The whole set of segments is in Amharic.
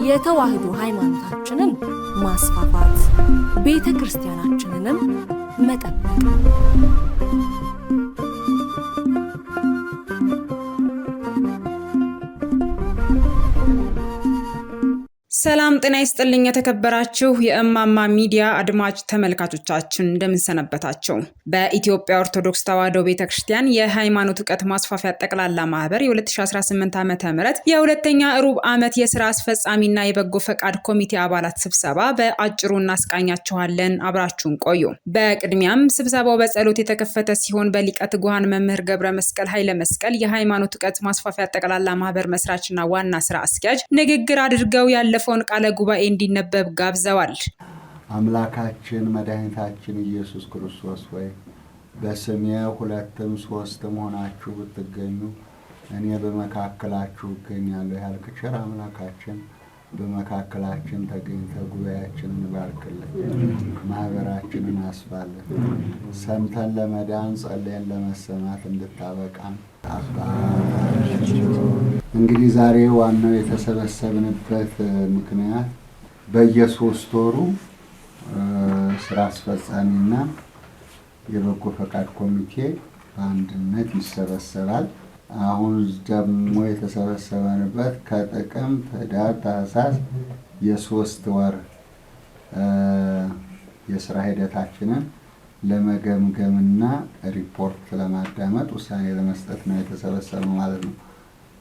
የተዋህዶ ሃይማኖታችንን ማስፋፋት ቤተክርስቲያናችንንም መጠበቅ ሰላም ጤና ይስጥልኝ የተከበራችሁ የእማማ ሚዲያ አድማጭ ተመልካቾቻችን እንደምን ሰነበታችሁ። በኢትዮጵያ ኦርቶዶክስ ተዋህዶ ቤተክርስቲያን የሃይማኖት ዕውቀት ማስፋፊያ ጠቅላላ ማህበር የ2018 ዓመተ ምህረት የሁለተኛ ሩብ ዓመት የሥራ አስፈጻሚና የበጎ ፈቃድ ኮሚቴ አባላት ስብሰባ በአጭሩ እናስቃኛችኋለን። አብራችሁን ቆዩ። በቅድሚያም ስብሰባው በጸሎት የተከፈተ ሲሆን በሊቀ ትጉሃን መምህር ገብረ መስቀል ኃይለ መስቀል የሃይማኖት ዕውቀት ማስፋፊያ ጠቅላላ ማህበር መስራችና ዋና ስራ አስኪያጅ ንግግር አድርገው ያለፈውን ቃለ ጉባኤ እንዲነበብ ጋብዘዋል። አምላካችን መድኃኒታችን ኢየሱስ ክርስቶስ ሆይ በስሜ ሁለትም ሶስትም ሆናችሁ ብትገኙ እኔ በመካከላችሁ እገኛለሁ ያልክ ቸር አምላካችን በመካከላችን ተገኝተህ ጉባኤያችንን ባርክልን፣ ማህበራችንን አስፋልን፣ ሰምተን ለመዳን ጸልየን ለመሰማት እንድታበቃን እንግዲህ ዛሬ ዋናው የተሰበሰብንበት ምክንያት በየሶስት ወሩ ስራ አስፈጻሚና የበጎ ፈቃድ ኮሚቴ በአንድነት ይሰበሰባል። አሁን ደግሞ የተሰበሰበንበት ከጥቅምት ህዳር ታህሳስ የሶስት ወር የስራ ሂደታችንን ለመገምገምና ሪፖርት ለማዳመጥ ውሳኔ ለመስጠት ነው የተሰበሰበው ማለት ነው።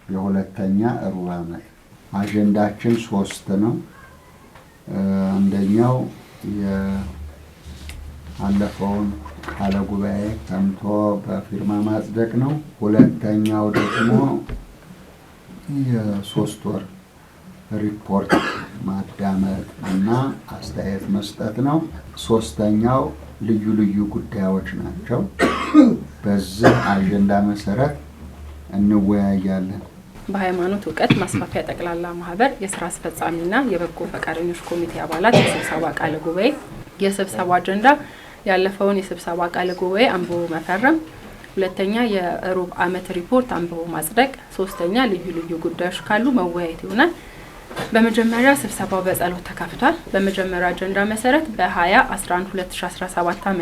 የሁለተኛ ሩብ ዓመት አጀንዳችን 3 ነው። አንደኛው ያለፈውን ቃለ ጉባኤ ሰምቶ በፊርማ ማጽደቅ ነው። ሁለተኛው ደግሞ የ3 ወር ሪፖርት ማዳመጥ እና አስተያየት መስጠት ነው። ሶስተኛው ልዩ ልዩ ጉዳዮች ናቸው። በዚህ አጀንዳ መሰረት እንወያያለን። በሃይማኖት ዕውቀት ማስፋፊያ ጠቅላላ ማህበር የሥራ አስፈጻሚና የበጎ ፈቃደኞች ኮሚቴ አባላት የስብሰባ ቃለ ጉባኤ የስብሰባ አጀንዳ ያለፈውን የስብሰባ ቃለ ጉባኤ አንብቦ መፈረም፣ ሁለተኛ የሩብ ዓመት ሪፖርት አንብቦ ማጽደቅ፣ ሶስተኛ ልዩ ልዩ ጉዳዮች ካሉ መወያየት ይሆናል። በመጀመሪያ ስብሰባው በጸሎት ተከፍቷል። በመጀመሪያ አጀንዳ መሰረት በ20/11/2017 ዓ.ም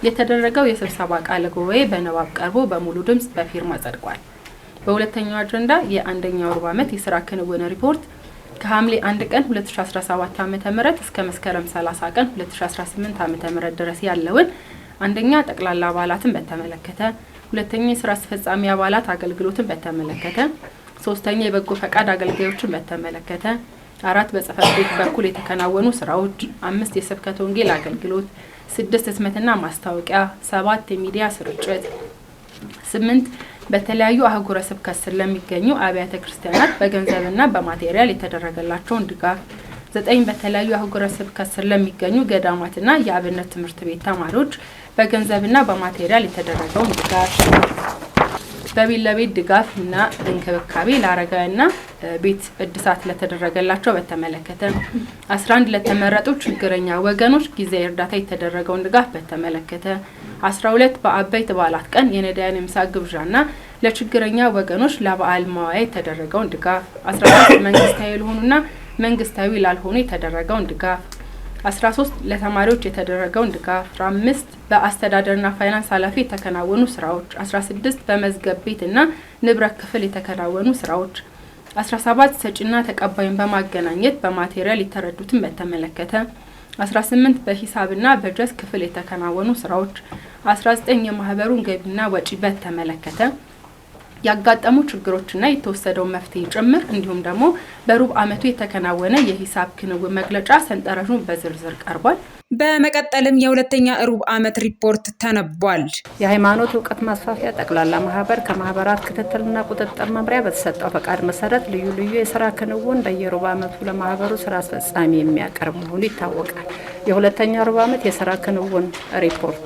የተደረገው የስብሰባ ቃለ ጉባኤ በንባብ ቀርቦ በሙሉ ድምጽ በፊርማ ጸድቋል። በሁለተኛው አጀንዳ የአንደኛው ሩብ ዓመት የሥራ ክንውን ሪፖርት ከሐምሌ 1 ቀን 2017 ዓ.ም እስከ መስከረም 30 ቀን 2018 ዓ.ም ድረስ ያለውን አንደኛ ጠቅላላ አባላትን በተመለከተ፣ ሁለተኛ የሥራ አስፈጻሚ አባላት አገልግሎትን በተመለከተ፣ ሶስተኛ የበጎ ፈቃድ አገልጋዮችን በተመለከተ፣ 4 በጽህፈት ቤት በኩል የተከናወኑ ስራዎች፣ 5 የስብከተ ወንጌል አገልግሎት፣ 6 ህትመትና ማስታወቂያ፣ 7 የሚዲያ ስርጭት፣ 8 በተለያዩ አህጉረ ስብከት ስር ለሚገኙ አብያተ ክርስቲያናት በገንዘብና በማቴሪያል የተደረገላቸውን ድጋፍ፣ 9 በተለያዩ አህጉረ ስብከት ስር ለሚገኙ ገዳማትና የአብነት ትምህርት ቤት ተማሪዎች በገንዘብና በማቴሪያል የተደረገውን ድጋፍ፣ በቤት ለቤት ድጋፍና እንክብካቤ ለአረጋውያንና ቤት እድሳት ለተደረገላቸው በተመለከተ፣ 11 ለተመረጡ ችግረኛ ወገኖች ጊዜያዊ እርዳታ የተደረገውን ድጋፍ በተመለከተ፣ 12 በአበይት በዓላት ቀን የነዳያን የምሳ ግብዣና ለችግረኛ ወገኖች ለበዓል መዋያ የተደረገውን ድጋፍ፣ 13 መንግስታዊ ለሆኑና መንግስታዊ ላልሆኑ የተደረገውን ድጋፍ፣ 13 ለተማሪዎች የተደረገውን ድጋፍ፣ 5 በአስተዳደርና ፋይናንስ ኃላፊ የተከናወኑ ስራዎች፣ 16 በመዝገብ ቤትና ንብረት ክፍል የተከናወኑ ስራዎች፣ 17 ሰጪና ተቀባይን በማገናኘት በማቴሪያል የተረዱትን በተመለከተ፣ 18 በሂሳብና በጀት ክፍል የተከናወኑ ስራዎች፣ 19 የማህበሩን ገቢና ወጪ በተመለከተ ያጋጠሙ ችግሮችና የተወሰደው መፍትሄ ጭምር እንዲሁም ደግሞ በሩብ ዓመቱ የተከናወነ የሂሳብ ክንውን መግለጫ ሰንጠረዡን በዝርዝር ቀርቧል። በመቀጠልም የሁለተኛ ሩብ ዓመት ሪፖርት ተነቧል። የሃይማኖት ዕውቀት ማስፋፊያ ጠቅላላ ማህበር ከማህበራት ክትትልና ቁጥጥር መምሪያ በተሰጠው ፈቃድ መሰረት ልዩ ልዩ የሥራ ክንውን በየሩብ ዓመቱ ለማህበሩ ስራ አስፈጻሚ የሚያቀርብ መሆኑ ይታወቃል። የሁለተኛ ሩብ ዓመት የሥራ ክንውን ሪፖርት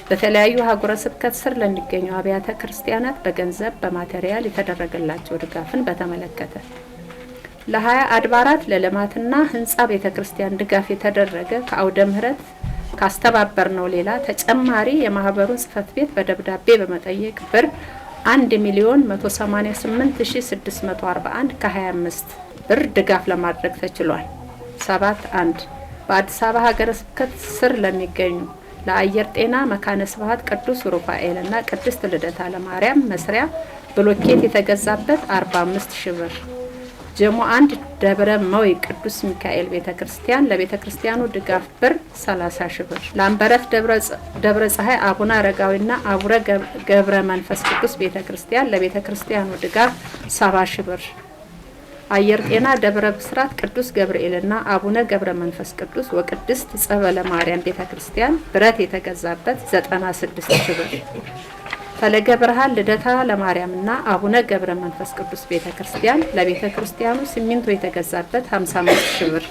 በተለያዩ አህጉረ ስብከት ስር ለሚገኙ አብያተ ክርስቲያናት በገንዘብ በማቴሪያል የተደረገላቸው ድጋፍን በተመለከተ፣ ለ20 አድባራት ለልማትና ህንጻ ቤተክርስቲያን ድጋፍ የተደረገ ከአውደ ምህረት ካስተባበር ነው ሌላ ተጨማሪ የማህበሩን ጽህፈት ቤት በደብዳቤ በመጠየቅ ብር 1,188,641 ከ25 ብር ድጋፍ ለማድረግ ተችሏል። 7.1 በአዲስ አበባ ሀገረ ስብከት ስር ለሚገኙ ለአየር ጤና መካነ ስብሐት ቅዱስ ሩፋኤል እና ቅድስት ልደታ ለማርያም መስሪያ ብሎኬት የተገዛበት 45,000 ብር። ጀሞ 1 ደብረ መዊ ቅዱስ ሚካኤል ቤተክርስቲያን ለቤተክርስቲያኑ ድጋፍ ብር 30,000 ብር። ላምበረት ደብረ ፀሐይ አቡነ አረጋዊና አቡነ ገብረ መንፈስ ቅዱስ ቤተክርስቲያን ለቤተክርስቲያኑ ድጋፍ 70,000 ብር። አየር ጤና ደብረ ብስራት ቅዱስ ገብርኤልና አቡነ ገብረ መንፈስ ቅዱስ ወቅድስት ጸበለ ማርያም ቤተክርስቲያን ብረት የተገዛበት 96,000 ብር። ፈለገ ብርሃን ልደታ ለማርያምና አቡነ ገብረ መንፈስ ቅዱስ ቤተክርስቲያን ለቤተክርስቲያኑ ሲሚንቶ የተገዛበት 55,000 ብር።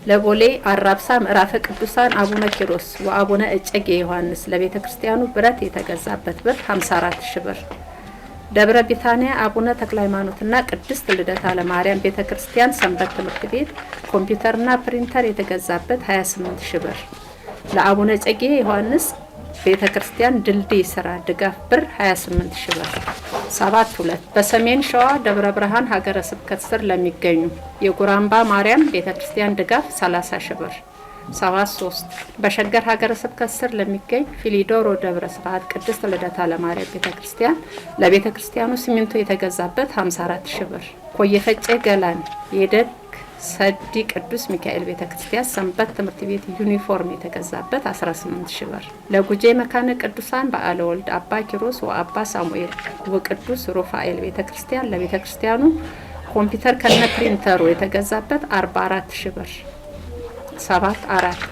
ለቦሌ አራብሳ ምዕራፈ ቅዱሳን አቡነ ኪሮስ ወአቡነ እጨጌ ዮሐንስ ለቤተክርስቲያኑ ብረት የተገዛበት ብር 54,000 ብር። ደብረ ቢታንያ አቡነ ተክለ ሃይማኖትና ቅድስት ልደታ ለማርያም ቤተክርስቲያን ሰንበት ትምህርት ቤት ኮምፒውተርና ፕሪንተር የተገዛበት 28,000 ብር። ለአቡነ እጨጌ ዮሐንስ ቤተክርስቲያን ድልድይ ስራ ድጋፍ ብር 28,000 ብር። 7.2 በሰሜን ሸዋ ደብረ ብርሃን ሀገረ ስብከት ስር ለሚገኙ የጉራምባ ማርያም ቤተክርስቲያን ድጋፍ 30,000 ብር። 7.3 በሸገር ሀገረ ስብከት ስር ለሚገኝ ፊሊዶሮ ደብረ ስብሐት ቅድስት ልደታ ለማርያም ቤተክርስቲያን ለቤተክርስቲያኑ ሲሚንቶ የተገዛበት 54,000 ብር። ኮየፈጨ ገላን የደግ ሰዲ ቅዱስ ሚካኤል ቤተክርስቲያን ሰንበት ትምህርት ቤት ዩኒፎርም የተገዛበት 18,000 ብር። ለጉጄ መካነ ቅዱሳን በዓለ ወልድ አባ ኪሮስ ወአባ ሳሙኤል ወቅዱስ ሩፋኤል ቤተክርስቲያን ለቤተክርስቲያኑ ኮምፒውተር ከነ ፕሪንተሩ የተገዛበት 44,000 ብር። 7.4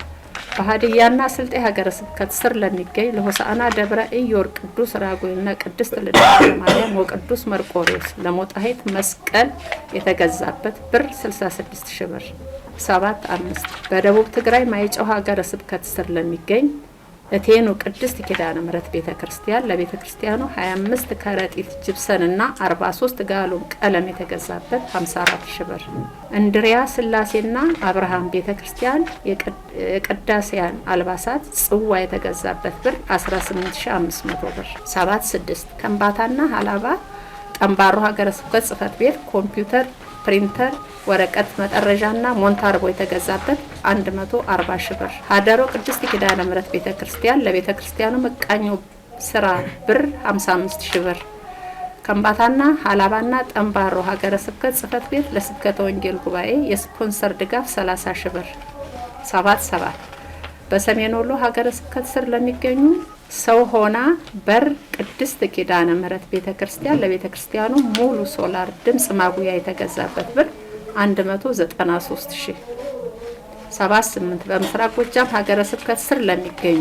በሀዲያና ስልጤ ሀገረ ስብከት ስር ለሚገኝ ለሆሳዕና ደብረ ኢዮር ቅዱስ ራጉኤልና ቅድስት ልደታ ለማርያም ወቅዱስ መርቆሬዎስ ለሞጣሄት መስቀል የተገዛበት ብር 66,000 ብር። 7.5 በደቡብ ትግራይ ማይጨው ሀገረ ስብከት ስር ለሚገኝ እቴኑ ቅድስት ኪዳነ ምሕረት ቤተክርስቲያን ለቤተክርስቲያኑ 25 ከረጢት ጅብሰንና 43 ጋሎን ቀለም የተገዛበት 54,000 ብር። እንድሪያ ስላሴና አብርሃም ቤተክርስቲያን የቅዳሴያን አልባሳት ጽዋ የተገዛበት ብር 18,500 ብር። 7.6 ከምባታና ሀላባ ጠምባሮ ሀገረ ስብከት ጽሕፈት ቤት ኮምፒውተር፣ ፕሪንተር፣ ወረቀት መጠረዣና ሞንታርቦ የተገዛበት 140,000 ብር። ሀደሮ ቅድስት ኪዳነ ምሕረት ቤተክርስቲያን ለቤተክርስቲያኑ መቃኞ ስራ ብር 55,000 ብር። ከምባታና ሀላባና ጠምባሮ ሀገረ ስብከት ጽሕፈት ቤት ለስብከተ ወንጌል ጉባኤ የስፖንሰር ድጋፍ 30,000 ብር። 7.7 በሰሜን ወሎ ሀገረ ስብከት ስር ለሚገኙ ሰው ሆና በር ቅድስት ኪዳነ ምሕረት ቤተክርስቲያን ለቤተክርስቲያኑ ሙሉ ሶላር ድምጽ ማጉያ የተገዛበት ብር 193,000። 7.8 በምስራቅ ጎጃም ሀገረ ስብከት ስር ለሚገኙ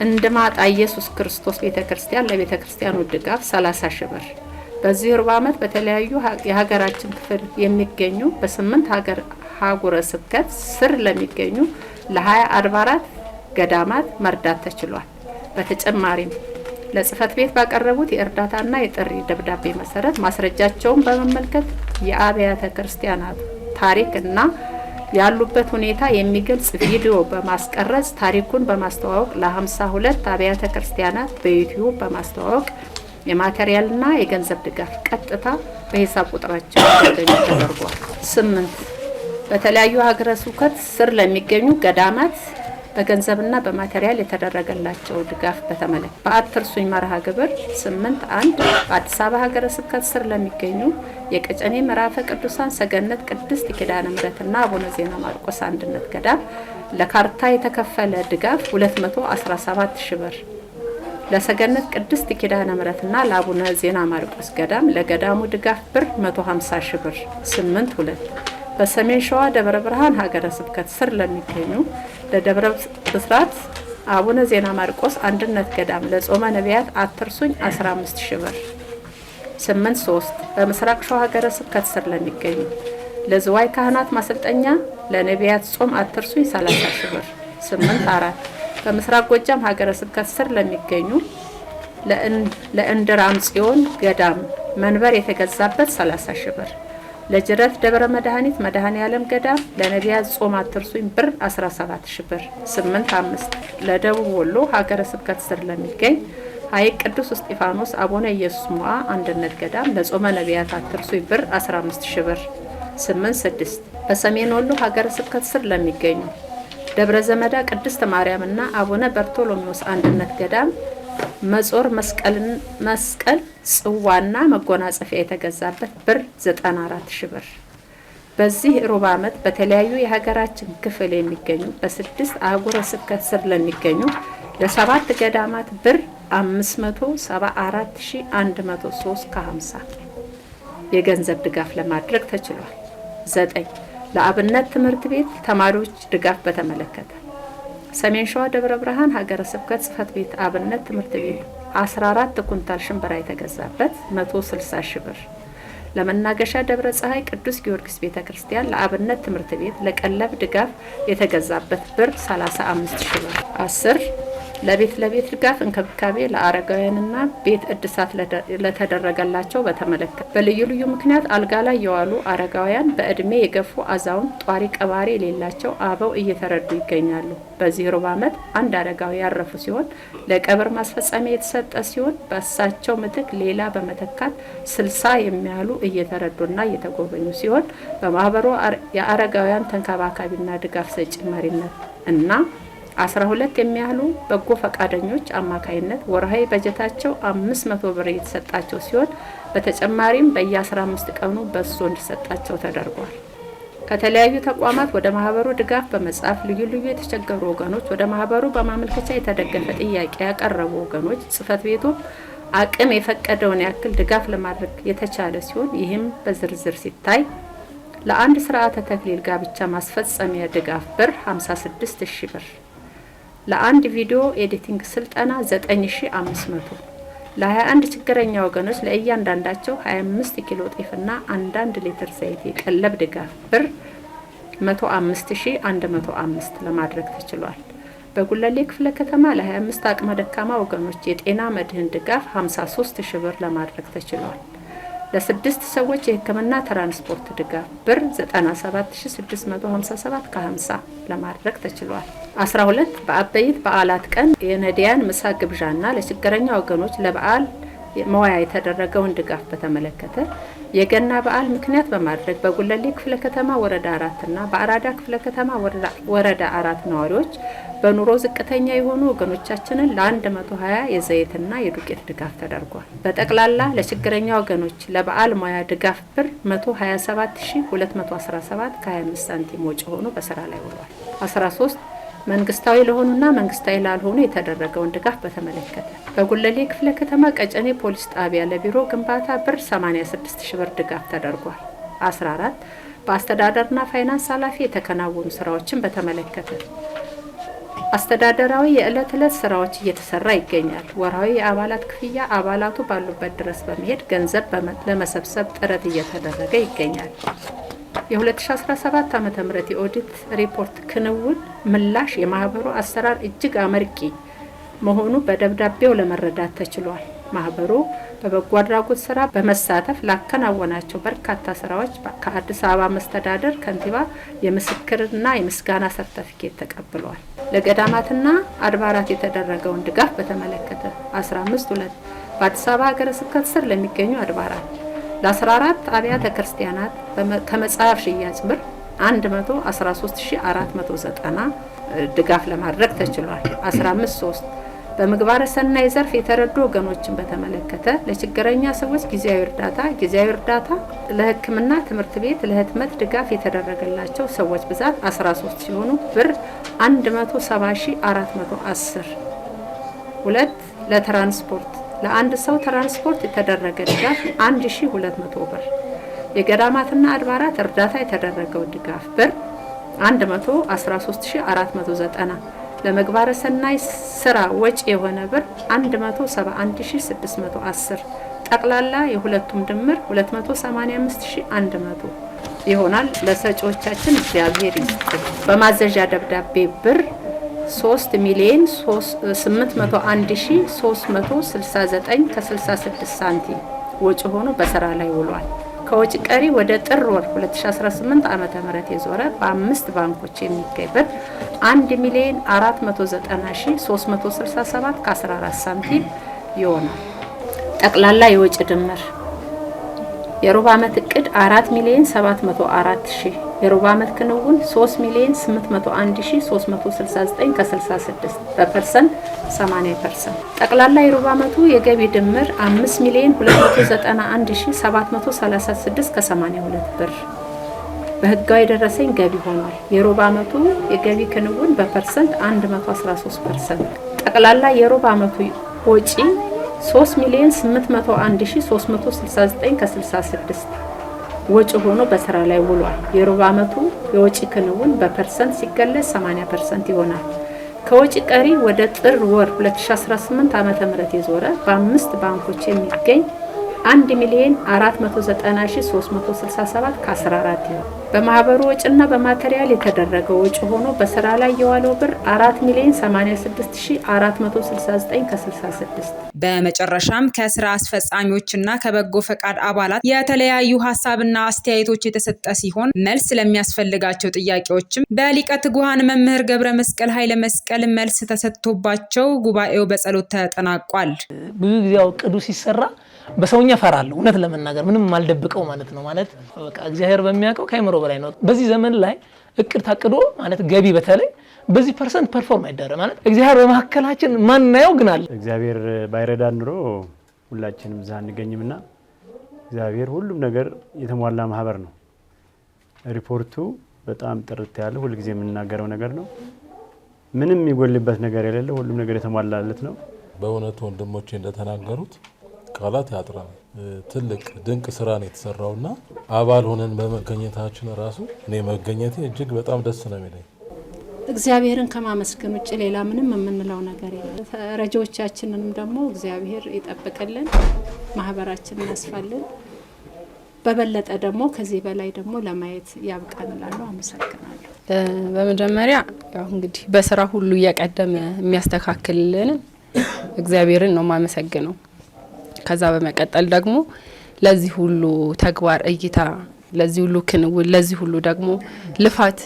እንድማጣ ኢየሱስ ክርስቶስ ቤተክርስቲያን ለቤተክርስቲያኑ ድጋፍ 30,000 ብር። በዚህ ሩብ ዓመት በተለያዩ የሀገራችን ክፍል የሚገኙ በ8 ሀገረ ስብከት ስር ለሚገኙ ለ20 አድባራት ገዳማት መርዳት ተችሏል። በተጨማሪም ለጽሕፈት ቤት ባቀረቡት የእርዳታና የጥሪ ደብዳቤ መሰረት ማስረጃቸውን በመመልከት የአብያተ ክርስቲያናት ታሪክ እና ያሉበት ሁኔታ የሚገልጽ ቪዲዮ በማስቀረጽ ታሪኩን በማስተዋወቅ ለ52 አብያተ ክርስቲያናት በዩቲዩብ በማስተዋወቅ የማቴሪያልና የገንዘብ ድጋፍ ቀጥታ በሂሳብ ቁጥራቸው እንዲያገኙ ተደርጓል። 8 በተለያዩ ሀገረ ስብከት ስር ለሚገኙ ገዳማት በገንዘብና በማቴሪያል የተደረገላቸው ድጋፍ በተመለከተ በአትርሱኝ መርሃ ግብር 8.1 በአዲስ አበባ ሀገረ ስብከት ስር ለሚገኙ የቀጨኔ ምዕራፈ ቅዱሳን ሰገነት ቅድስት ኪዳነ ምሕረትና አቡነ ዜና ማርቆስ አንድነት ገዳም ለካርታ የተከፈለ ድጋፍ 217,000 ብር። ለሰገነት ቅድስት ኪዳነ ምሕረትና ለአቡነ ዜና ማርቆስ ገዳም ለገዳሙ ድጋፍ ብር 150,000 ብር። 8.2 በሰሜን ሸዋ ደብረ ብርሃን ሀገረ ስብከት ስር ለሚገኙ ለደብረ ብስራት አቡነ ዜና ማርቆስ አንድነት ገዳም ለጾመ ነቢያት አትርሱኝ 15,000 ብር። 8.3 በምስራቅ ሸዋ ሀገረ ስብከት ስር ለሚገኙ ለዝዋይ ካህናት ማሰልጠኛ ለነቢያት ጾም አትርሱኝ 30,000 ብር። 8.4 በምስራቅ ጎጃም ሀገረ ስብከት ስር ለሚገኙ ለእንድራም ጽዮን ገዳም መንበር የተገዛበት 30,000 ብር። ለጅረት ደብረ መድኃኒት መድኃኔ ዓለም ገዳም ለነቢያት ጾም አትርሱኝ ብር 17,000 ብር። 8.5 ለደቡብ ወሎ ሀገረ ስብከት ስር ለሚገኝ ሐይቅ ቅዱስ እስጢፋኖስ አቡነ ኢየሱስ ሞዓ አንድነት ገዳም ለጾመ ነቢያት አትርሱኝ ብር 15000 ብር። 86 በሰሜን ወሎ ሀገረ ስብከት ስር ለሚገኙ ደብረ ዘመዳ ቅድስት ማርያምና አቡነ በርቶሎሜዎስ አንድነት ገዳም መጾር መስቀል ጽዋና መጎናጸፊያ የተገዛበት ብር 94000 ብር። በዚህ ሩብ ዓመት በተለያዩ የሀገራችን ክፍል የሚገኙ በ6 አህጉረ ስብከት ስር ለሚገኙ ለ7 ገዳማት ብር 574103 ከ50 የገንዘብ ድጋፍ ለማድረግ ተችሏል። 9 ለአብነት ትምህርት ቤት ተማሪዎች ድጋፍ በተመለከተ ሰሜን ሸዋ ደብረ ብርሃን ሀገረ ስብከት ጽሕፈት ቤት አብነት ትምህርት ቤት 14 ኩንታል ሽንብራ የተገዛበት 160000 ብር። ለመናገሻ ደብረ ፀሐይ ቅዱስ ጊዮርጊስ ቤተክርስቲያን ለአብነት ትምህርት ቤት ለቀለብ ድጋፍ የተገዛበት ብር 35000 ብር። 10 ለቤት ድጋፍ እንክብካቤ ለአረጋውያንና ቤት እድሳት ለተደረገላቸው በተመለከተ በልዩ ልዩ ምክንያት አልጋ ላይ የዋሉ አረጋውያን በእድሜ የገፉ አዛውንት ጧሪ ቀባሪ የሌላቸው አበው እየተረዱ ይገኛሉ። በዚህ ሩብ ዓመት አንድ አረጋዊ ያረፉ ሲሆን ለቀብር ማስፈጸሚያ የተሰጠ ሲሆን በእሳቸው ምትክ ሌላ በመተካት 60 የሚያሉ እየተረዱና እየተጎበኙ ሲሆን በማህበሩ የአረጋውያን ተንከባካቢና ድጋፍ ሰጪ መሪነት እና 12 የሚያሉ በጎ ፈቃደኞች አማካይነት ወርሃዊ በጀታቸው 500 ብር የተሰጣቸው ሲሆን በተጨማሪም በየ15 ቀኑ በሶ እንዲሰጣቸው ተደርጓል። ከተለያዩ ተቋማት ወደ ማህበሩ ድጋፍ በመጻፍ ልዩ ልዩ የተቸገሩ ወገኖች ወደ ማህበሩ በማመልከቻ የተደገፈ ጥያቄ ያቀረቡ ወገኖች ጽሕፈት ቤቱ አቅም የፈቀደውን ያክል ድጋፍ ለማድረግ የተቻለ ሲሆን ይህም በዝርዝር ሲታይ ለአንድ ስርዓተ ተክሊል ጋብቻ ማስፈጸሚያ ድጋፍ ብር 56000 ብር፣ ለአንድ ቪዲዮ ኤዲቲንግ ስልጠና 9500፣ ለ21 ችግረኛ ወገኖች ለእያንዳንዳቸው 25 ኪሎ ጤፍና 1 ሊትር ዘይት የቀለብ ድጋፍ ብር 105105 ለማድረግ ተችሏል። በጉለሌ ክፍለ ከተማ ለ25 አቅመ ደካማ ወገኖች የጤና መድህን ድጋፍ 53000 ብር ለማድረግ ተችሏል። ለ6 ሰዎች የሕክምና ትራንስፖርት ድጋፍ ብር 97657 ከ50 ለማድረግ ተችሏል። 12 በአበይት በዓላት ቀን የነዳያን ምሳ ግብዣና ለችግረኛ ወገኖች ለበዓል መዋያ የተደረገውን ድጋፍ በተመለከተ የገና በዓል ምክንያት በማድረግ በጉለሌ ክፍለ ከተማ ወረዳ 4 እና በአራዳ ክፍለ ከተማ ወረዳ 4 ነዋሪዎች በኑሮ ዝቅተኛ የሆኑ ወገኖቻችንን ለ120 የዘይትና የዱቄት ድጋፍ ተደርጓል። በጠቅላላ ለችግረኛ ወገኖች ለበዓል ሙያ ድጋፍ ብር 127217 ከ25 ሳንቲም ወጪ ሆኖ በስራ ላይ ውሏል። 13 መንግስታዊ ለሆኑና መንግስታዊ ላልሆኑ የተደረገውን ድጋፍ በተመለከተ በጉለሌ ክፍለ ከተማ ቀጨኔ ፖሊስ ጣቢያ ለቢሮ ግንባታ ብር 86000 ብር ድጋፍ ተደርጓል። 14 በአስተዳደርና ፋይናንስ ኃላፊ የተከናወኑ ስራዎችን በተመለከተ አስተዳደራዊ የዕለት ዕለት ስራዎች እየተሰራ ይገኛል። ወርሃዊ የአባላት ክፍያ አባላቱ ባሉበት ድረስ በመሄድ ገንዘብ ለመሰብሰብ ጥረት እየተደረገ ይገኛል። የ2017 ዓ.ም የኦዲት ሪፖርት ክንውን ምላሽ የማህበሩ አሰራር እጅግ አመርቂ መሆኑ በደብዳቤው ለመረዳት ተችሏል። ማህበሩ በበጎ አድራጎት ስራ በመሳተፍ ላከናወናቸው በርካታ ስራዎች ከአዲስ አበባ መስተዳደር ከንቲባ የምስክርና የምስጋና ሰርተፊኬት ተቀብሏል። ለገዳማትና አድባራት የተደረገውን ድጋፍ በተመለከተ 15 በአዲስ አበባ ሀገረ ስብከት ስር ለሚገኙ አድባራት ለ14 አብያተ ክርስቲያናት ከመጽሐፍ ሽያጭ ብር 113490 ድጋፍ ለማድረግ ተችሏል። 15 በምግባረ ሰናይ ዘርፍ የተረዱ ወገኖችን በተመለከተ ለችግረኛ ሰዎች ጊዜያዊ እርዳታ ለሕክምና ትምህርት ቤት ለህትመት ድጋፍ የተደረገላቸው ሰዎች ብዛት 13 ሲሆኑ ብር 170410። 2 ለትራንስፖርት ለአንድ ሰው ትራንስፖርት የተደረገ ድጋፍ 1200 ብር። የገዳማትና አድባራት እርዳታ የተደረገው ድጋፍ ብር 113490። ለምግባረ ሰናይ ስራ ወጪ የሆነ ብር 171610። ጠቅላላ የሁለቱም ድምር 285100 ይሆናል። ለሰጪዎቻችን እግዚአብሔር ይስጥ። በማዘዣ ደብዳቤ ብር 3,801,369 ከ66 ሳንቲም ወጪ ሆኖ በስራ ላይ ውሏል። ከወጪ ቀሪ ወደ ጥር ወር 2018 ዓመተ ምህረት የዞረ በ5 ባንኮች የሚገኝ ብር 1,490,367 ከ14 ሳንቲም ይሆናል። ጠቅላላ የወጪ ድምር የሩብ ዓመት እቅድ 4,704,000 የሩብ ዓመት ክንውን 3,801,369 ከ66 በፐርሰንት 80%። ጠቅላላ የሩብ ዓመቱ የገቢ ድምር 5,291,736 ከ82 ብር በህጋዊ ደረሰኝ ገቢ ሆኗል። የሩብ ዓመቱ የገቢ ክንውን በፐርሰንት 113%። ጠቅላላ የሩብ ዓመቱ ወጪ 3,801,369 ከ66 ወጪ ሆኖ በስራ ላይ ውሏል። የሩብ ዓመቱ የወጪ ክንውን በፐርሰንት ሲገለጽ 80% ይሆናል። ከወጪ ቀሪ ወደ ጥር ወር 2018 ዓመተ ምህረት የዞረ በ5 ባንኮች የሚገኝ 1,490,367 ከ14 ይሆናል። በማህበሩ ወጪና በማቴሪያል የተደረገው ወጪ ሆኖ በስራ ላይ የዋለው ብር 4,086,469 ከ66። በመጨረሻም ከስራ አስፈጻሚዎችና ከበጎ ፈቃድ አባላት የተለያዩ ሀሳብና አስተያየቶች የተሰጠ ሲሆን መልስ ለሚያስፈልጋቸው ጥያቄዎችም በሊቀ ትጉሃን መምህር ገብረ መስቀል ኃይለ መስቀል መልስ ተሰጥቶባቸው ጉባኤው በጸሎት ተጠናቋል። ብዙ ጊዜ እቅዱ ሲሰራ በሰውኛ ፈራለሁ እውነት ለመናገር ምንም ማልደብቀው ማለት ነው። ማለት በቃ እግዚአብሔር በሚያውቀው ከአይምሮ በላይ ነው። በዚህ ዘመን ላይ እቅድ ታቅዶ ማለት ገቢ በተለይ በዚህ ፐርሰንት ፐርፎርም አይደረም ማለት እግዚአብሔር በመካከላችን ማናየው ግን አለ። እግዚአብሔር ባይረዳን ኑሮ ሁላችንም እዛ አንገኝምና እግዚአብሔር ሁሉም ነገር የተሟላ ማህበር ነው። ሪፖርቱ በጣም ጥርት ያለ ሁሉ ጊዜ የምንናገረው ነገር ነው። ምንም የሚጎልበት ነገር የሌለ ሁሉም ነገር የተሟላለት ነው። በእውነቱ ወንድሞቼ እንደተናገሩት ቃላት ያጥራል። ትልቅ ድንቅ ስራ ነው የተሰራውና አባል ሆነን በመገኘታችን ራሱ እኔ መገኘቴ እጅግ በጣም ደስ ነው የሚለኝ። እግዚአብሔርን ከማመስገን ውጭ ሌላ ምንም የምንለው ነገር የለም። ረጂዎቻችንንም ደግሞ እግዚአብሔር ይጠብቅልን፣ ማህበራችንን ያስፋልን፣ በበለጠ ደግሞ ከዚህ በላይ ደግሞ ለማየት ያብቃን እላለሁ። አመሰግናለሁ። በመጀመሪያ ያው እንግዲህ በስራ ሁሉ እየቀደመ የሚያስተካክልልን እግዚአብሔርን ነው ማመሰግነው። ከዛ በመቀጠል ደግሞ ለዚህ ሁሉ ተግባር እይታ፣ ለዚህ ሁሉ ክንውን፣ ለዚህ ሁሉ ደግሞ ልፋት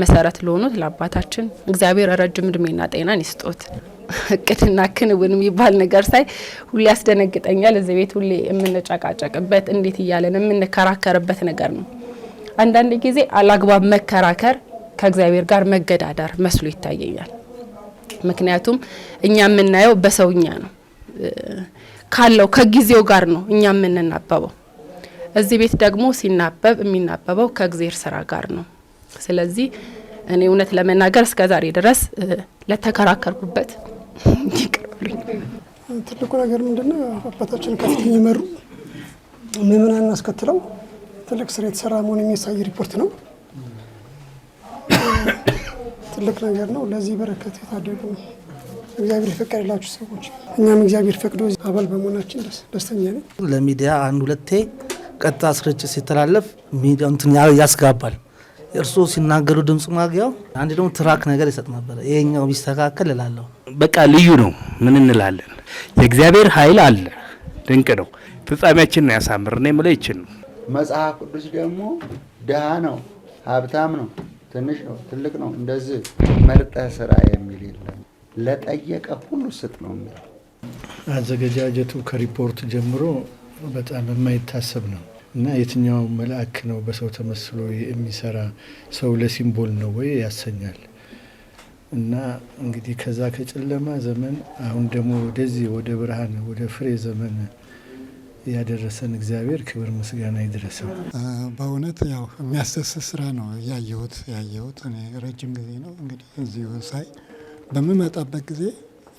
መሰረት ለሆኑት ለአባታችን እግዚአብሔር ረጅም እድሜና ጤናን ይስጦት። እቅድና ክንውን የሚባል ነገር ሳይ ሁሌ ያስደነግጠኛል። እዚህ ቤት ሁሌ የምንጨቃጨቅበት እንዴት እያለን የምንከራከርበት ነገር ነው። አንዳንድ ጊዜ አላግባብ መከራከር ከእግዚአብሔር ጋር መገዳደር መስሎ ይታየኛል። ምክንያቱም እኛ የምናየው በሰውኛ ነው ካለው ከጊዜው ጋር ነው እኛ የምንናበበው። እዚህ ቤት ደግሞ ሲናበብ የሚናበበው ከእግዚአብሔር ስራ ጋር ነው። ስለዚህ እኔ እውነት ለመናገር እስከዛሬ ድረስ ለተከራከርኩበት ይቅርብልኝ። ትልቁ ነገር ምንድነው? አባታችን ከፍተኛ ይመሩ ምዕመናን አስከትለው ትልቅ ስራ የተሰራ መሆኑን የሚያሳይ ሪፖርት ነው። ትልቅ ነገር ነው። ለዚህ በረከት የታደሉ እግዚአብሔር የፈቀደላችሁ ሰዎች፣ እኛም እግዚአብሔር ፈቅዶ አባል በመሆናችን ደስተኛ ነኝ። ለሚዲያ አንድ ሁለቴ ቀጥታ ስርጭት ሲተላለፍ ሚዲያው እንትን ያስጋባል። እርስዎ ሲናገሩ ድምጽ ማግያው አንድ ደግሞ ትራክ ነገር ይሰጥ ነበር። ይሄኛው ቢስተካከል እላለሁ። በቃ ልዩ ነው። ምን እንላለን? የእግዚአብሔር ኃይል አለ። ድንቅ ነው። ፍጻሜያችንን ያሳምርና የምለው ይችል ነው። መጽሐፍ ቅዱስ ደግሞ ድሃ ነው፣ ሀብታም ነው፣ ትንሽ ነው፣ ትልቅ ነው፣ እንደዚህ መርጠህ ስራ የሚል የለም። ለጠየቀ ሁሉ ስጥ ነው የሚለው። አዘገጃጀቱ ከሪፖርት ጀምሮ በጣም የማይታሰብ ነው እና የትኛው መልአክ ነው በሰው ተመስሎ የሚሰራ ሰው ለሲምቦል ነው ወይ ያሰኛል። እና እንግዲህ ከዛ ከጨለማ ዘመን አሁን ደግሞ ወደዚህ ወደ ብርሃን ወደ ፍሬ ዘመን ያደረሰን እግዚአብሔር ክብር ምስጋና ይድረሰው። በእውነት ያው የሚያስደስት ስራ ነው ያየሁት እኔ ረጅም ጊዜ ነው እንግዲህ እዚሁ ሳይ በምመጣበት ጊዜ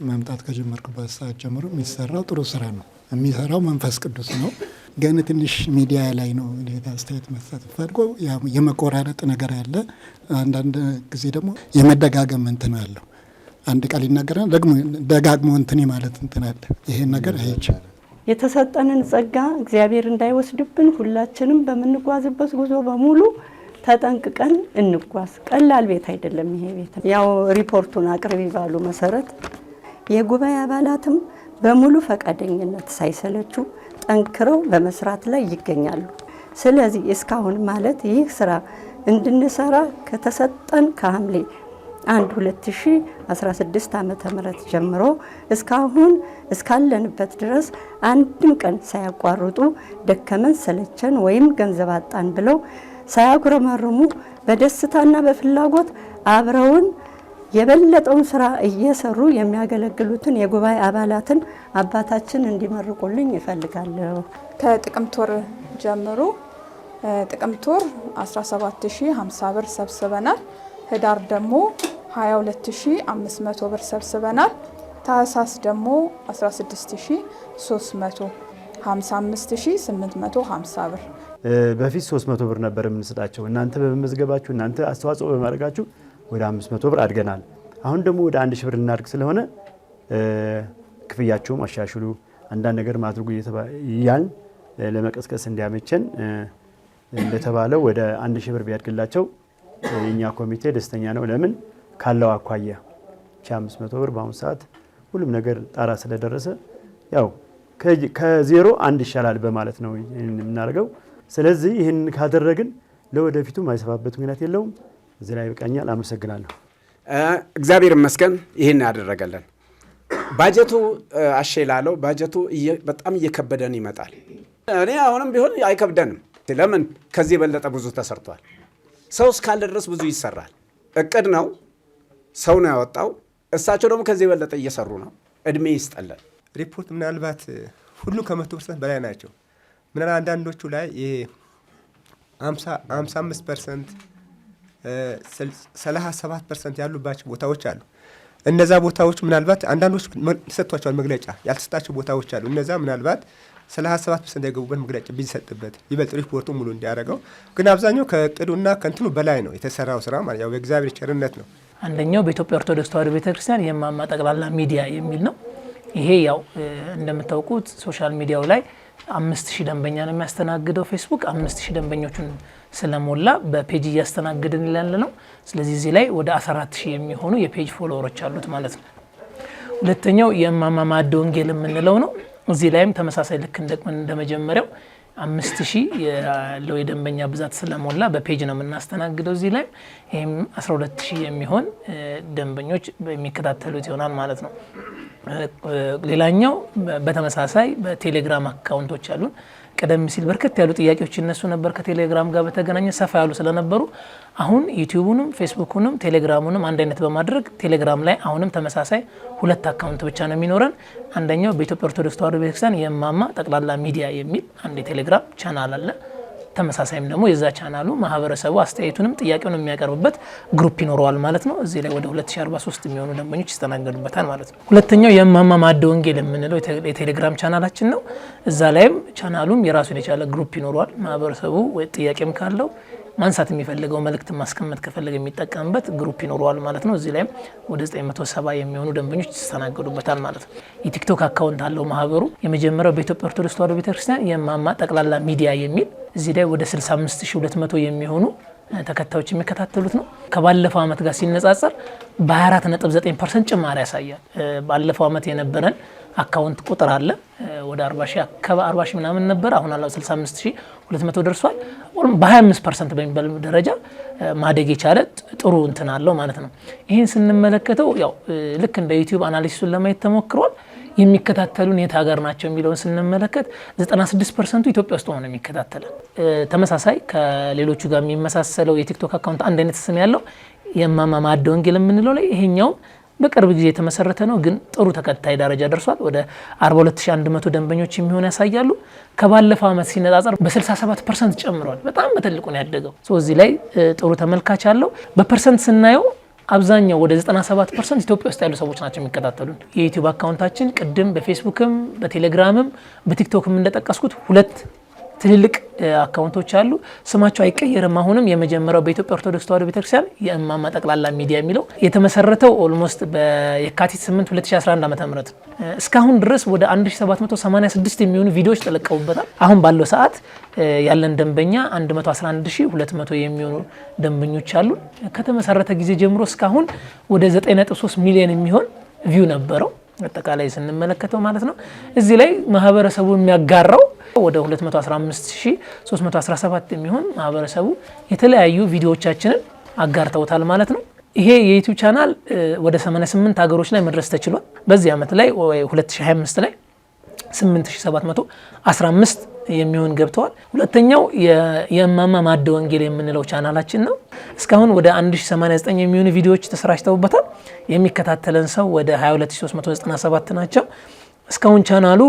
መምጣት ከጀመርኩበት ሰዓት ጀምሮ የሚሰራው ጥሩ ስራ ነው። የሚሰራው መንፈስ ቅዱስ ነው። ግን ትንሽ ሚዲያ ላይ ነው አስተያየት መስጠት ፈልጎ የመቆራረጥ ነገር አለ። አንዳንድ ጊዜ ደግሞ የመደጋገም እንትን አለው። አንድ ቃል ይናገራል ደግሞ ደጋግሞ እንትን ማለት እንትን አለ። ይሄን ነገር አይቻልም። የተሰጠንን ጸጋ እግዚአብሔር እንዳይወስድብን ሁላችንም በምንጓዝበት ጉዞ በሙሉ ተጠንቅቀን እንጓዝ። ቀላል ቤት አይደለም ይሄ ቤት። ያው ሪፖርቱን አቅርቢ ባሉ መሰረት የጉባኤ አባላትም በሙሉ ፈቃደኝነት ሳይሰለቹ ጠንክረው በመስራት ላይ ይገኛሉ። ስለዚህ እስካሁን ማለት ይህ ስራ እንድንሰራ ከተሰጠን ከሐምሌ 1 2016 ዓመተ ምህረት ጀምሮ እስካሁን እስካለንበት ድረስ አንድም ቀን ሳያቋርጡ ደከመን ሰለቸን ወይም ገንዘብ አጣን ብለው ሳያጉረመርሙ በደስታና በፍላጎት አብረውን የበለጠውን ስራ እየሰሩ የሚያገለግሉትን የጉባኤ አባላትን አባታችን እንዲመርቁልኝ ይፈልጋለሁ። ከጥቅምት ወር ጀምሮ ጥቅምት ወር 17050 ብር ሰብስበናል። ህዳር ደግሞ 22500 ብር ሰብስበናል። ታህሳስ ደግሞ 16300 55850 ብር። በፊት 300 ብር ነበር የምንሰጣቸው። እናንተ በመመዝገባችሁ እናንተ አስተዋጽኦ በማድረጋችሁ ወደ 500 ብር አድገናል። አሁን ደግሞ ወደ 1000 ብር እናድግ ስለሆነ ክፍያቸውም አሻሽሉ አንዳንድ ነገር ማድረጉ እያልን ለመቀስቀስ እንዲያመቸን እንደተባለው ወደ 1000 ብር ቢያድግላቸው የኛ ኮሚቴ ደስተኛ ነው። ለምን ካለው አኳያ 500 ብር በአሁኑ ሰዓት ሁሉም ነገር ጣራ ስለደረሰ ያው ከዜሮ አንድ ይሻላል በማለት ነው የምናደርገው። ስለዚህ ይህን ካደረግን ለወደፊቱ ማይሰፋበት ምክንያት የለውም። እዚህ ላይ ይበቃኛል። አመሰግናለሁ። እግዚአብሔር ይመስገን ይህን ያደረገልን። ባጀቱ አሸላለው ባጀቱ በጣም እየከበደን ይመጣል። እኔ አሁንም ቢሆን አይከብደንም። ለምን ከዚህ የበለጠ ብዙ ተሰርቷል። ሰው እስካለ ድረስ ብዙ ይሰራል። እቅድ ነው፣ ሰው ነው ያወጣው። እሳቸው ደግሞ ከዚህ የበለጠ እየሰሩ ነው። እድሜ ይስጠለን። ሪፖርት ምናልባት ሁሉ ከ100% በላይ ናቸው። ምናልባት አንዳንዶቹ ላይ ይሄ 55% 37% ያሉባቸው ቦታዎች አሉ። እነዛ ቦታዎች ምናልባት አንዳንዶች ተሰጥቷቸዋል መግለጫ፣ ያልተሰጣቸው ቦታዎች አሉ። እነዛ ምናልባት 37% የገቡበት መግለጫ ቢሰጥበት ይበልጥ ሪፖርቱ ሙሉ እንዲያደርገው። ግን አብዛኛው ከእቅዱና ከእንትኑ በላይ ነው የተሰራው ስራ ማለት ያው የእግዚአብሔር ቸርነት ነው። አንደኛው በኢትዮጵያ ኦርቶዶክስ ተዋሕዶ ቤተክርስቲያን የእማማ ጠቅላላ ሚዲያ የሚል ነው። ይሄ ያው እንደምታውቁት ሶሻል ሚዲያው ላይ 5000 ደንበኛ ነው የሚያስተናግደው። ፌስቡክ 5000 ደንበኞቹን ስለሞላ በፔጅ እያስተናግድን ይላል ነው። ስለዚህ እዚህ ላይ ወደ 14000 የሚሆኑ የፔጅ ፎሎወሮች አሉት ማለት ነው። ሁለተኛው የእማማ ማዕደ ወንጌል የምንለው ነው። እዚህ ላይም ተመሳሳይ ልክ እንደመጀመሪያው 5000 ያለው የደንበኛ ብዛት ስለሞላ በፔጅ ነው የምናስተናግደው። እዚህ ላይ ይህም 12000 የሚሆን ደንበኞች የሚከታተሉት ይሆናል ማለት ነው። ሌላኛው በተመሳሳይ በቴሌግራም አካውንቶች አሉን። ቀደም ሲል በርከት ያሉ ጥያቄዎች ይነሱ ነበር ከቴሌግራም ጋር በተገናኘ ሰፋ ያሉ ስለነበሩ አሁን ዩቲዩቡንም ፌስቡኩንም ቴሌግራሙንም አንድ አይነት በማድረግ ቴሌግራም ላይ አሁንም ተመሳሳይ 2 አካውንት ብቻ ነው የሚኖረን። አንደኛው በኢትዮጵያ ኦርቶዶክስ ተዋሕዶ ቤተክርስቲያን የእማማ ጠቅላላ ሚዲያ የሚል አንድ የቴሌግራም ቻናል አለ። ተመሳሳይም ደግሞ የዛ ቻናሉ ማህበረሰቡ አስተያየቱንም ጥያቄውን የሚያቀርብበት ግሩፕ ይኖረዋል ማለት ነው። እዚህ ላይ ወደ 2043 የሚሆኑ ደንበኞች ይስተናገዱበታል ማለት ነው። ሁለተኛው የእማማ ማዕደ ወንጌል የምንለው የቴሌግራም ቻናላችን ነው። እዛ ላይም ቻናሉም የራሱን የቻለ ግሩፕ ይኖረዋል። ማህበረሰቡ ወይ ጥያቄም ካለው ማንሳት የሚፈልገው መልእክት ማስቀመጥ ከፈለገ የሚጠቀምበት ግሩፕ ይኖረዋል ማለት ነው። እዚህ ላይም ወደ 970 የሚሆኑ ደንበኞች ይስተናገዱበታል ማለት ነው። የቲክቶክ አካውንት አለው ማህበሩ። የመጀመሪያው በኢትዮጵያ ኦርቶዶክስ ተዋሕዶ ቤተክርስቲያን የእማማ ጠቅላላ ሚዲያ የሚል እዚህ ላይ ወደ 65200 የሚሆኑ ተከታዮች የሚከታተሉት ነው። ከባለፈው ዓመት ጋር ሲነጻጸር በ24.9% ጭማሪ ያሳያል። ባለፈው ዓመት የነበረን አካውንት ቁጥር አለ ወደ 40 ሺህ ምናምን ነበር። አሁን አላው 65200 ደርሷል። በ25% በሚባል ደረጃ ማደግ የቻለ ጥሩ እንትን አለው ማለት ነው። ይህን ስንመለከተው ያው ልክ እንደ ዩቲዩብ አናሊሲሱን ለማየት ተሞክሯል። የሚከታተሉን የት ሀገር ናቸው የሚለውን ስንመለከት 96% ኢትዮጵያ ውስጥ ሆኖ የሚከታተለን። ተመሳሳይ ከሌሎቹ ጋር የሚመሳሰለው የቲክቶክ አካውንት አንድ አይነት ስም ያለው የእማማ ማዕደ ወንጌል የምንለው ላይ ይሄኛው በቅርብ ጊዜ የተመሰረተ ነው፣ ግን ጥሩ ተከታይ ደረጃ ደርሷል። ወደ 42100 ደንበኞች የሚሆኑ ያሳያሉ። ከባለፈው ዓመት ሲነጻጸር በ67% ጨምሯል። በጣም በትልቁ ነው ያደገው። እዚህ ላይ ጥሩ ተመልካች አለው። በፐርሰንት ስናየው አብዛኛው ወደ 97% ኢትዮጵያ ውስጥ ያሉ ሰዎች ናቸው የሚከታተሉን። የዩቲዩብ አካውንታችን ቅድም በፌስቡክም በቴሌግራምም በቲክቶክም እንደጠቀስኩት 2 ትልልቅ አካውንቶች አሉ። ስማቸው አይቀየርም። አሁንም የመጀመሪያው በኢትዮጵያ ኦርቶዶክስ ተዋሕዶ ቤተክርስቲያን የእማማ ጠቅላላ ሚዲያ የሚለው የተመሰረተው ኦልሞስት በየካቲት 8 2011 ዓ.ም እስካሁን ድረስ ወደ 1786 የሚሆኑ ቪዲዮዎች ተለቀውበታል። አሁን ባለው ሰዓት ያለን ደንበኛ 111200 የሚሆኑ ደንበኞች አሉ። ከተመሰረተ ጊዜ ጀምሮ እስካሁን ወደ 9.3 ሚሊዮን የሚሆን ቪው ነበረው አጠቃላይ ስንመለከተው ማለት ነው። እዚህ ላይ ማህበረሰቡ የሚያጋራው ወደ 215317 የሚሆን ማህበረሰቡ የተለያዩ ቪዲዮዎቻችንን አጋርተውታል ማለት ነው። ይሄ የዩቲዩብ ቻናል ወደ 88 ሀገሮች ላይ መድረስ ተችሏል። በዚህ ዓመት ላይ 2025 ላይ 8715 የሚሆን ገብተዋል። ሁለተኛው የእማማ ማዕደ ወንጌል የምንለው ቻናላችን ነው። እስካሁን ወደ 1089 የሚሆኑ ቪዲዮዎች ተሰራጭተውበታል። የሚከታተለን ሰው ወደ 22397 ናቸው። እስካሁን ቻናሉ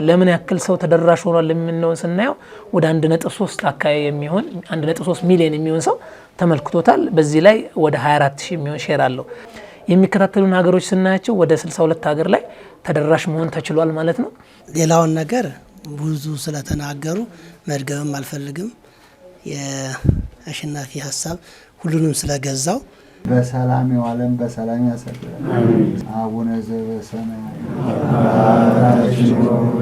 ለምን ያክል ሰው ተደራሽ ሆኗል የምንለውን ስናየው ወደ 1.3 አካባቢ የሚሆን 1.3 ሚሊዮን የሚሆን ሰው ተመልክቶታል። በዚህ ላይ ወደ 24000 የሚሆን ሼር አለው። የሚከታተሉን ሀገሮች ስናያቸው ወደ 62 ሀገር ላይ ተደራሽ መሆን ተችሏል ማለት ነው። ሌላውን ነገር ብዙ ስለተናገሩ መድገምም አልፈልግም። የአሸናፊ ሀሳብ ሁሉንም ስለገዛው በሰላም የዋለን በሰላም ያሳድረን። አቡነ ዘበሰማያት